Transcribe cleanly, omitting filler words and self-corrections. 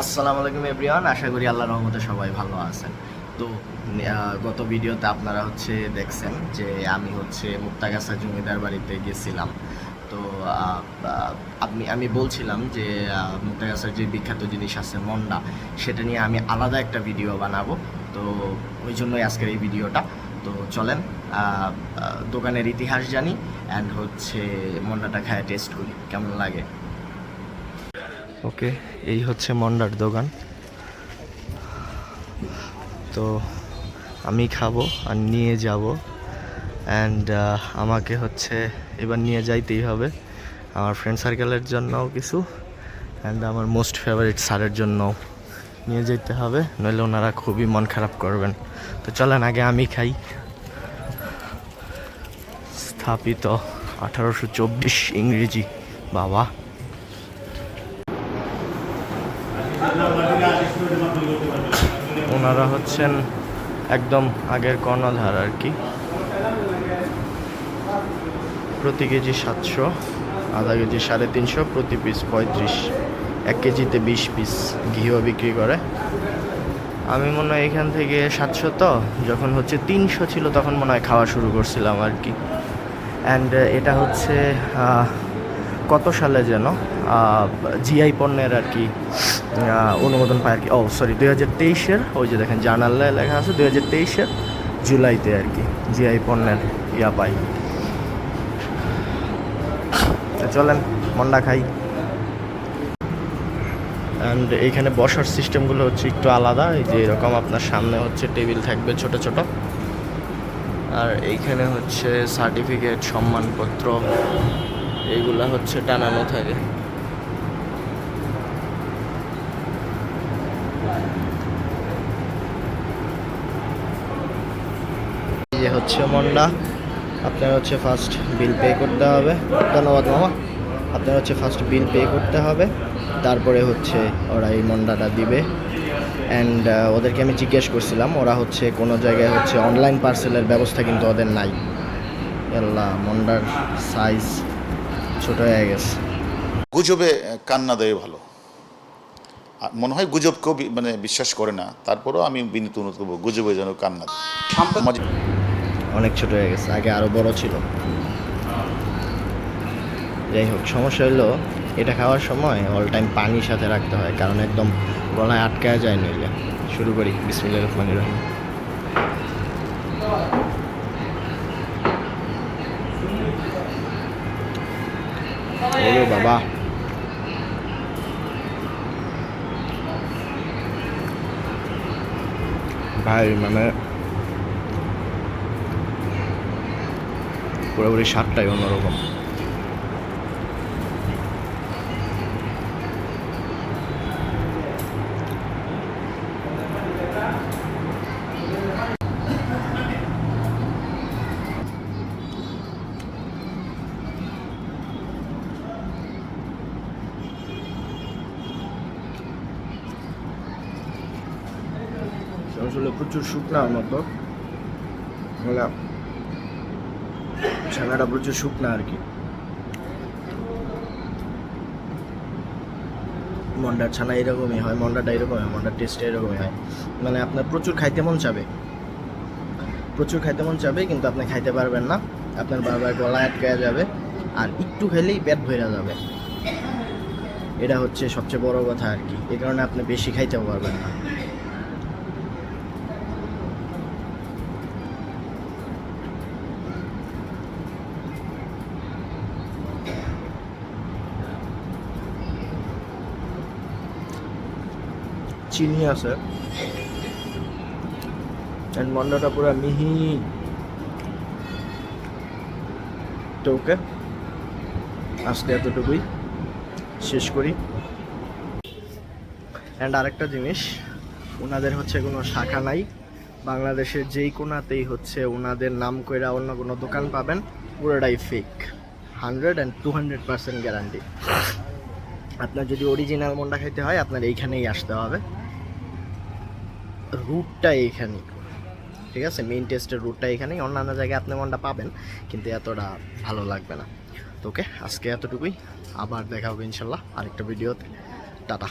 আসসালামু আলাইকুম এভরিওয়ান, আশা করি আল্লাহর রহমতে সবাই ভালো আছেন। তো গত ভিডিওতে আপনারা দেখছেন যে আমি মুক্তাগাছা জমিদার বাড়িতে গেছিলাম। তো আমি বলছিলাম যে মুক্তাগাছার যে বিখ্যাত জিনিস আছে মন্ডা, সেটা নিয়ে আমি আলাদা একটা ভিডিও বানাবো। তো ওই জন্যই আজকের এই ভিডিওটা। তো চলেন দোকানের ইতিহাস জানি অ্যান্ড মন্ডাটা খায় টেস্ট করি কেমন লাগে। ওকে, এই মন্ডার দোকান। তো আমি খাবো আর নিয়ে যাব, অ্যান্ড আমাকে এবার নিয়ে যাইতেই হবে আমার ফ্রেন্ড সার্কেলের জন্যও কিছু, অ্যান্ড আমার মোস্ট ফেভারিট স্যারের জন্যও নিয়ে যেতে হবে, নইলে ওনারা খুবই মন খারাপ করবেন। তো চলেন আগে আমি খাই। স্থাপিত 1824 ইংরেজি। বাবা, ওনারা একদম আগের কর্ণধার আর কি। প্রতি কেজি 700, আধা কেজি 350, প্রতি পিস 35, 1 কেজিতে 20 পিস ঘিও বিক্রি করে। আমি মনে হয় এখান থেকে 700, তো যখন 300 ছিল তখন মনে হয় খাওয়া শুরু করছিলাম আর কি। অ্যান্ড এটা কত সালে যেন জিআই পণ্যের আর কি অনুমোদন পায় আর কি। 2023-এর, ওই যে দেখেন জার্নালে লেখা আছে 2023-এর জুলাইতে আর কি জিআই পণ্যের পাই। চলেন মন্ডা খাই। অ্যান্ড এইখানে বসার সিস্টেমগুলো একটু আলাদা। এই যে এরকম আপনার সামনে টেবিল থাকবে ছোট ছোট, আর এইখানে সার্টিফিকেট, সম্মানপত্র এইগুলা টানানো থাকে। এই যে মন্ডা, আপনার ফার্স্ট বিল পে করতে হবে। ধন্যবাদ মামা। আপনার ফার্স্ট বিল পে করতে হবে, তারপরে ওরা এই মন্ডাটা দিবে। অ্যান্ড ওদেরকে আমি জিজ্ঞেস করছিলাম, ওরা কোনো জায়গায় অনলাইন পার্সেলের ব্যবস্থা কিন্তু ওদের নাই। আল্লাহ, মন্ডার সাইজ ছোট হয়ে গেছে। গুজবে কান্না দেয় ভালো, মনে হয় গুজবকেও বিশ্বাস করে না। তারপরেও আমি বিনীত অনুরোধ করবো, গুজবে যেন কান্না দেয়। অনেক ছোট হয়ে গেছে, আগে আরও বড় ছিল। যাই হোক, সমস্যা হলো এটা খাওয়ার সময় অল টাইম পানির সাথে রাখতে হয়, কারণ একদম গলায় আটকায় যায় নইলে। শুরু করি, বিসমিল্লাহির রহমানির রহিম। ওরে বাবা, ভাই পুরোপুরি স্বাদটাই অন্যরকম। আসলে প্রচুর শুকনার মতো, ছানাটা প্রচুর শুকনা আর কি। মন্ডার ছানা এরকমই হয়, মন্ডাটা এরকম হয়, মন্ডার টেস্টটা এরকমই হয়। আপনার প্রচুর খাইতে মন চাবে, কিন্তু আপনি খাইতে পারবেন না। আপনার বারবার গলায় আটকায় যাবে, আর একটু খেলেই পেট ভরে যাবে। এটা সবচেয়ে বড় কথা আর কি। এই কারণে আপনি বেশি খাইতেও পারবেন না। চিনি আছে, এন্ড মন্ডাটা পুরো মিহি। তো ওকে, আজকে এতটুকুই, শেষ করি। অ্যান্ড আরেকটা জিনিস, ওনাদের কোনো শাখা নাই বাংলাদেশের। যেই কোনাতেই ওনাদের নাম কইরা অন্য কোনো দোকান পাবেন, পুরোটাই ফেক। 100 and 200% guarantee. আপনার যদি অরিজিনাল মন্ডা খাইতে হয়, আপনার এইখানেই আসতে হবে। রুটটা এইখানেই, ঠিক আছে? মেইন টেস্টের রুটটা এখানেই। অন্যান্য জায়গায় আপনি মন্ডা পাবেন, কিন্তু এতটা ভালো লাগবে না। তো ওকে, আজকে এতটুকুই। আবার দেখা হবে ইনশাল্লাহ আরেকটা ভিডিওতে। টাটা।